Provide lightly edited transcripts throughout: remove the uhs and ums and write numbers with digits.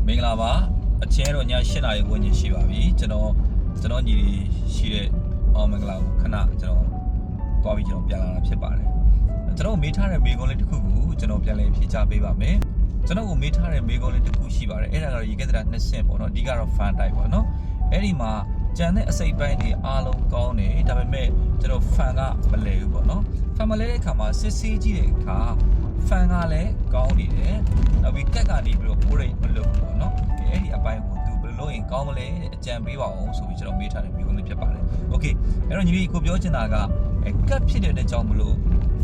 မင်္ဂလာပါအချင်းတော့ည8နာရီဝန်းကျင်ရှိပါပြီကျွန်တော်ညီရှိတဲ့မင်္ဂလာကိုခဏကျွန်တော်သွားပြီးကျွန်တော်ပြန်လာတာဖြစ်ပါတယ်ကျွန်တော်မေးထားတဲ့မေးခွန်းလေးတစ်ခုကိုကျွန်တော်ပြန်လည်ဖြေကြားပေးပါမယ်ကျွန်တော်ကိုမေးထားတဲ့မေးခွန်းလေးတစ်ခုရှိပါတယ်အဲ့ဒါကတော့ရေခဲတရာ2ဆင့်ပေါ့နော်အဓိကတော့ fan type ပေါ့နော်အဲ့ဒီမှာကျန်တဲ့အစိပ်ပိုင်းတွေအားလုံးကောင်းတယ်ဒါပေမဲ့ကျွန်တော် fan ကမလဲဘူးပေါ့နော် fan မလဲတဲ့အခါမှာစစ်ဆေးကြည့်တဲ့အခါ fan ကလည်းကောင်းနေတယ်နောက်ပြီးကက်ကနေပြီးတော့ပိုးရိတ်မလုပ်ဘူးပေါ့နော်အဲ့ဒီအပိုင်းကိုသူဘယ်လိုရင်ကောင်းမလဲအကြံပေးပါအောင်ဆိုပြီးကျွန်တော်မေးထားတဲ့ဗီဒီယိုလေးဖြစ်ပါတယ်โอเคအဲ့တော့ညီလေးကိုပြောချင်တာကကက်ဖြစ်တဲ့အကြောင်းမလို့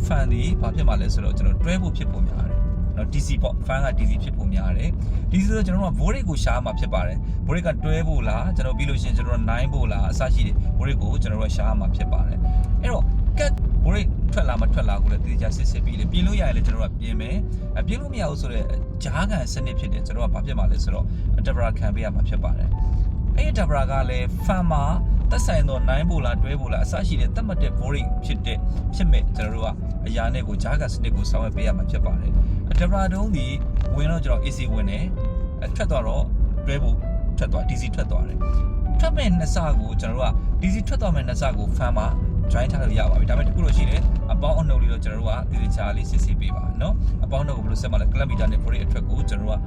fan တွေဘာဖြစ်မှာလဲဆိုတော့ကျွန်တော်တွဲဖို့ဖြစ်ပုံများတယ်နော် DC ပေါ့ fan က DC ဖြစ်ပုံများတယ် DC ဆိုတော့ကျွန်တော်တို့က void ကိုရှားမှာဖြစ်ပါတယ် void ကတွဲဖို့လားကျွန်တော်ပြီးလို့ရှိရင်ကျွန်တော်9ဖို့လားအစရှိတယ် void ကိုကျွန်တော်တို့ရှားမှာဖြစ်ပါတယ်အဲ့တော့ကက် void ထွက်လာမထွက်လာကိုလည်းတည်ကြစစ်ပြီးလေပြင်လို့ရရင်လည်းကျွန်တော်တို့ကပြင်မယ်ပြင်လို့မရဘူးဆိုတော့ဂျားကန်စနစ်ဖြစ်တယ်ကျွန်တော်ကဘာဖြစ်မှာလဲဆိုတော့ adapter ခံပေးရမှာဖြစ်ပါတယ်အဲ့ adapter ကလည်း fan မှာသက်ဆိုင်သော9ဖို့လားတွဲဖို့လားအစရှိတဲ့သတ်မှတ်တဲ့ void ဖြစ်မဲ့ကျွန်တော်တို့ကအရာနဲ့ကိုဂျားကန်စနစ်ကိုဆောင်ရွက်ပေးရမှာဖြစ်ပါတယ် adapter တုံးဒီဝင်တော့ကျွန်တော် AC ဝင်တယ်ထွက်သွားတော့တွဲဖို့ထွက်သွား DC ထွက်သွားတယ်ထွက်မဲ့နှစ်ဆကိုကျွန်တော်တို့က DC ထွက်သွားမဲ့နှစ်ဆကို fan မှာ join ထားလို့ရပါပြီဒါပေမဲ့တခုလို့ရှိတယ်အပေါင်းအနှုတ်လေးတော့ကျွန်တော်တို့ကတည်တည်ချာလေးစစ်ဆေးပေးပါနော်အပေါင်းအနှုတ်ကိုဘယ်လိုဆက်မှာလဲကလပ်မီတာနဲ့ void အထွက်ကိုကျွန်တော်တို့က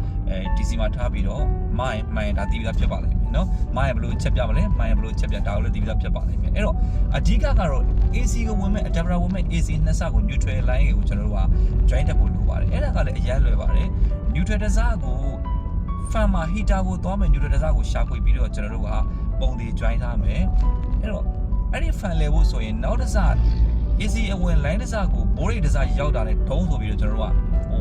DC မှာထားပြီးတော့မိုင်ဒါတည်ပြီးသားဖြစ်ပါလိမ့်မယ်နော်မိုင်ဘယ်လိုချက်ပြမလဲမိုင်ဘယ်လိုချက်ပြဒါကိုလည်းတည်ပြီးသားဖြစ်ပါလိမ့်မယ်အဲ့တော့အဓိကကတော့ AC ကိုဝင်မဲ့ adapter ဝင်မဲ့ AC နှစ်ဆကို neutral line ကိုကျွန်တော်တို့က join တက်ဖို့လိုပါတယ်အဲ့ဒါကလည်းအရင်လွယ်ပါတယ် neutral တစ်စားကို fan မှာ heater ကိုသွားမယ် neutral တစ်စားကိုရှာဖွေပြီးတော့ကျွန်တော်တို့ကပုံတွေ join ထားမယ်အဲ့တော့အဲ့ဒီ fan လဲဖို့ဆိုရင်နောက်တစ်စား AC အဝင် line တစ်စားကို void တစ်စားရောက်တာနဲ့ဒုံးဆိုပြီးတော့ကျွန်တော်တို့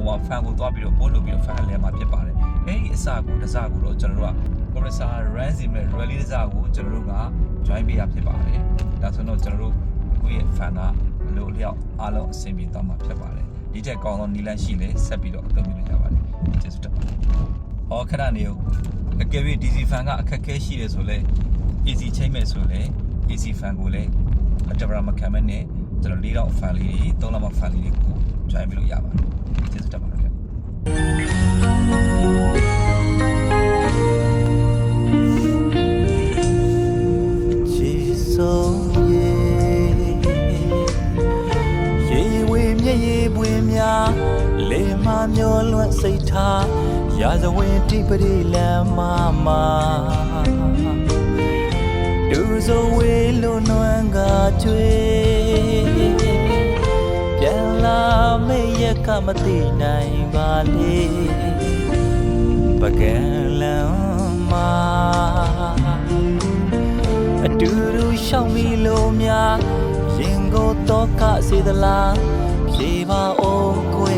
ကfan ကိုသွားပြီးတော့ပို့လို့ပြီးတော့ fan လဲမှာဖြစ်ပါတယ်အဲ့ဒီအစားကိုတစ်စားကိုတော့ကျွန်တော်တို့က compressor run စီမဲ့ rally တစ်စားကိုကျွန်တော်တို့က join ပေးရဖြစ်ပါတယ်ဒါဆိုတော့ကျွန်တော်တို့ကိုယ့်ရဲ့ fan ကလိုလျောက်အားလုံးအဆင်ပြေသွားမှာဖြစ်ပါတယ်ဒီထက်ကောင်းသောနည်းလမ်းရှိလဲဆက်ပြီးတော့အသုံးပြုလို့ရပါတယ်ကျေးဇူးတင်ပါတယ်ဟောခဏနေဦးအကယ်၍ DC fan ကအခက်အခဲရှိတယ်ဆိုလဲ AC ချိန်မဲ့ဆိုလဲ AC fan ကိုလည်း adapter မခံမဲ့နဲ့ကျွန်တော်၄တော့ fan လေးတွေ၃လောက်မှ fan လေးတွေကို join ပြီးလို့ရပါတယ်ကျေးဇူးတင်ပါတယ်ခင်ဗျာလေမမျောလွတ်စိတ်ထားရာဇဝင်တိပရိလမ်းမှာဒူဇဝေလွန်နွမ်းကကျွေပြန်လာမေ့ရကမသိနိုင်ပါလေပကံလမ်းမှာအတူတူရှောက်မိလို့များရင်ကိုတော့ကစေသလားပြေပါအောင်ကို